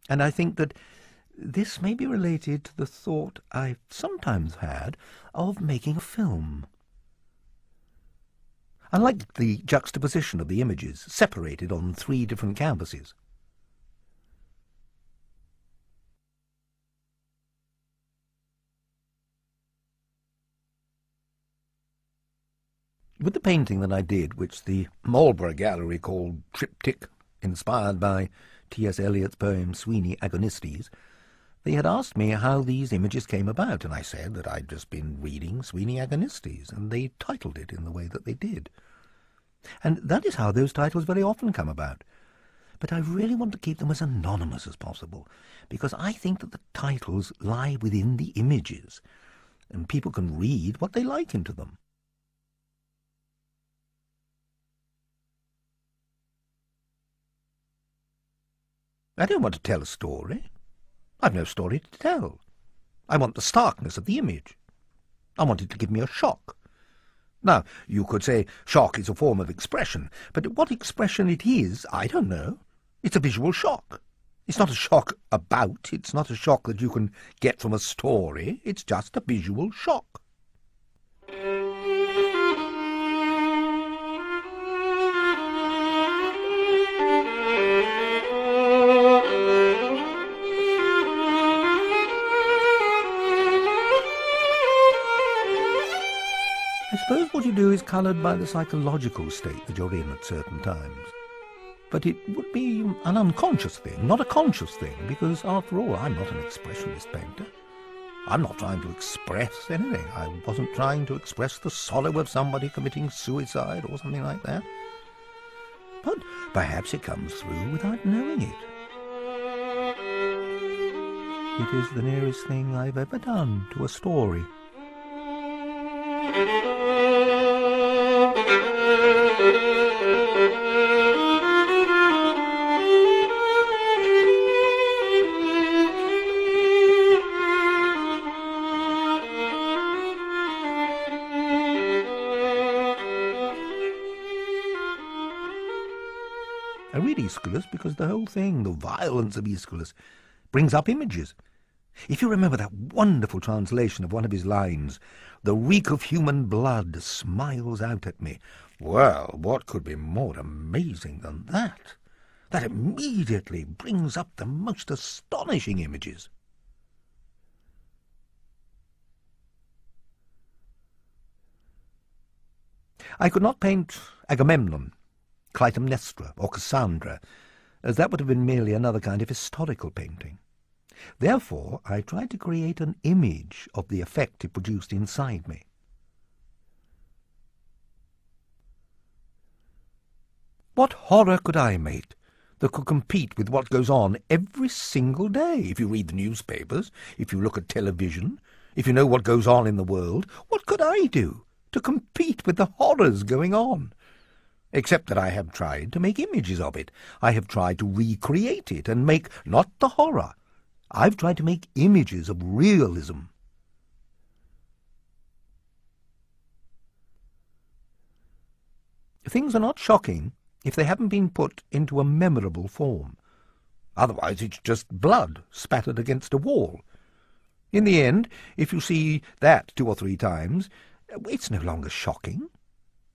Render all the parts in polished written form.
And I think that this may be related to the thought I've sometimes had of making a film. I like the juxtaposition of the images, separated on 3 different canvases. With the painting that I did, which the Marlborough Gallery called Triptych, inspired by T.S. Eliot's poem Sweeney Agonistes, they had asked me how these images came about, and I said that I'd just been reading Sweeney Agonistes, and they titled it in the way that they did. And that is how those titles very often come about. But I really want to keep them as anonymous as possible, because I think that the titles lie within the images, and people can read what they like into them. I don't want to tell a story. I've no story to tell. I want the starkness of the image. I want it to give me a shock. Now, you could say shock is a form of expression, but what expression it is, I don't know. It's a visual shock. It's not a shock it's not a shock that you can get from a story. It's just a visual shock. I suppose what you do is coloured by the psychological state that you're in at certain times. But it would be an unconscious thing, not a conscious thing, because after all, I'm not an expressionist painter. I'm not trying to express anything. I wasn't trying to express the sorrow of somebody committing suicide or something like that. But perhaps it comes through without knowing it. It is the nearest thing I've ever done to a story. I read Aeschylus because the whole thing, the violence of Aeschylus, brings up images. If you remember that wonderful translation of one of his lines, "The reek of human blood smiles out at me." Well, what could be more amazing than that? That immediately brings up the most astonishing images. I could not paint Agamemnon, Clytemnestra, or Cassandra, as that would have been merely another kind of historical painting. Therefore, I tried to create an image of the effect it produced inside me. What horror could I make that could compete with what goes on every single day? If you read the newspapers, if you look at television, if you know what goes on in the world, what could I do to compete with the horrors going on? Except that I have tried to make images of it. I have tried to recreate it and make not the horror. I've tried to make images of realism. Things are not shocking if they haven't been put into a memorable form. Otherwise it's just blood spattered against a wall. In the end, if you see that 2 or 3 times, it's no longer shocking.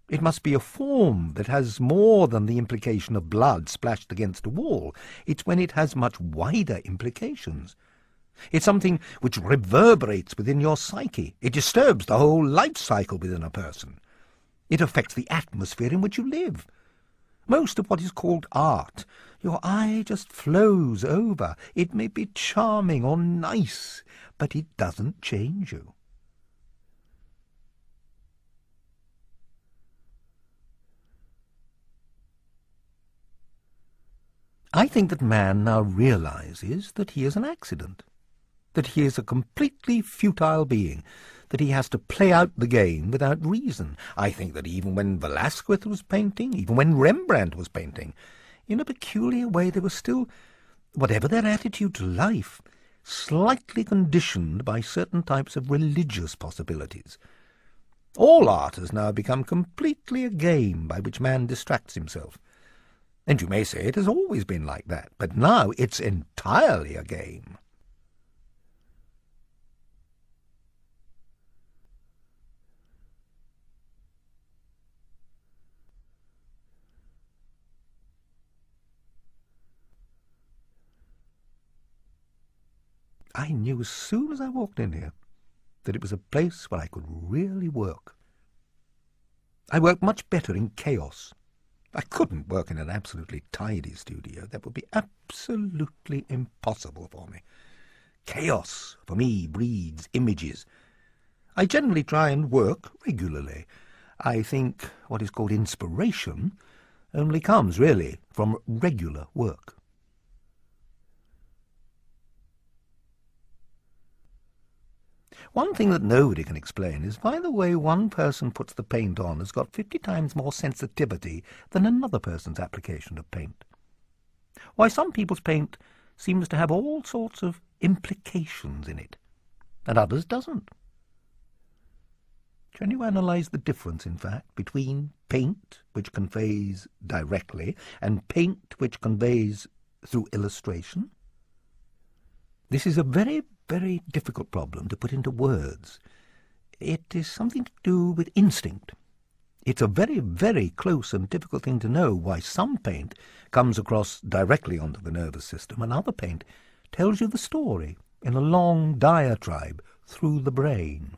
It must be a form that has more than the implication of blood splashed against a wall. It's when it has much wider implications. It's something which reverberates within your psyche. It disturbs the whole life cycle within a person. It affects the atmosphere in which you live. Most of what is called art, your eye just flows over. It may be charming or nice, but it doesn't change you. I think that man now realizes that he is an accident, that he is a completely futile being, that he has to play out the game without reason. I think that even when Velasquez was painting, even when Rembrandt was painting, in a peculiar way they were still, whatever their attitude to life, slightly conditioned by certain types of religious possibilities. All art has now become completely a game by which man distracts himself. And you may say it has always been like that, but now it's entirely a game. I knew as soon as I walked in here that it was a place where I could really work. I work much better in chaos. I couldn't work in an absolutely tidy studio. That would be absolutely impossible for me. Chaos, for me, breeds images. I generally try and work regularly. I think what is called inspiration only comes, really, from regular work. One thing that nobody can explain is why the way one person puts the paint on has got 50 times more sensitivity than another person's application of paint. Why some people's paint seems to have all sorts of implications in it, and others doesn't. Can you analyse the difference, in fact, between paint, which conveys directly, and paint which conveys through illustration? This is a very difficult problem to put into words. It is something to do with instinct. It's a very close and difficult thing to know why some paint comes across directly onto the nervous system and other paint tells you the story in a long diatribe through the brain.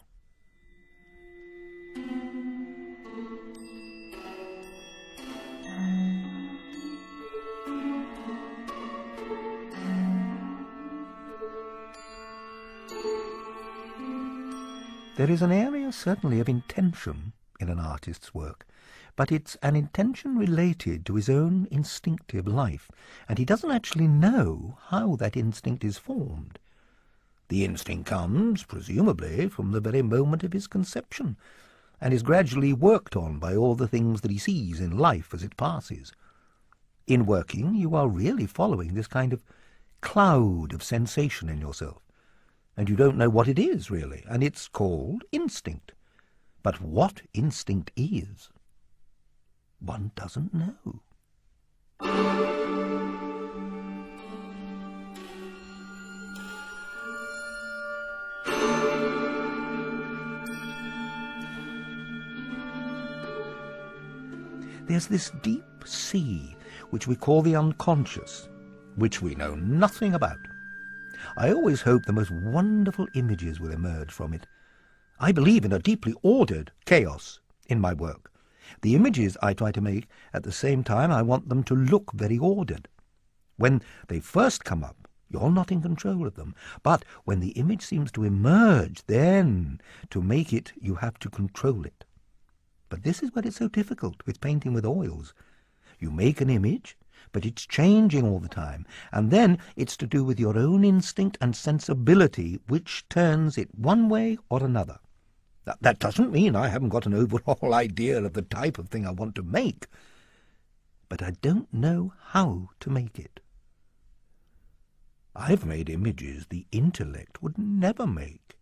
There is an area certainly of intention in an artist's work, but it's an intention related to his own instinctive life, and he doesn't actually know how that instinct is formed. The instinct comes, presumably, from the very moment of his conception, and is gradually worked on by all the things that he sees in life as it passes. In working, you are really following this kind of cloud of sensation in yourself, and you don't know what it is, really, and it's called instinct. But what instinct is, one doesn't know. There's this deep sea, which we call the unconscious, which we know nothing about. I always hope the most wonderful images will emerge from it. I believe in a deeply ordered chaos in my work. The images I try to make, at the same time, I want them to look very ordered. When they first come up, you're not in control of them. But when the image seems to emerge, then, to make it, you have to control it. But this is where it's so difficult with painting with oils. You make an image, but it's changing all the time, and then it's to do with your own instinct and sensibility which turns it one way or another. That doesn't mean I haven't got an overall idea of the type of thing I want to make, but I don't know how to make it. I've made images the intellect would never make.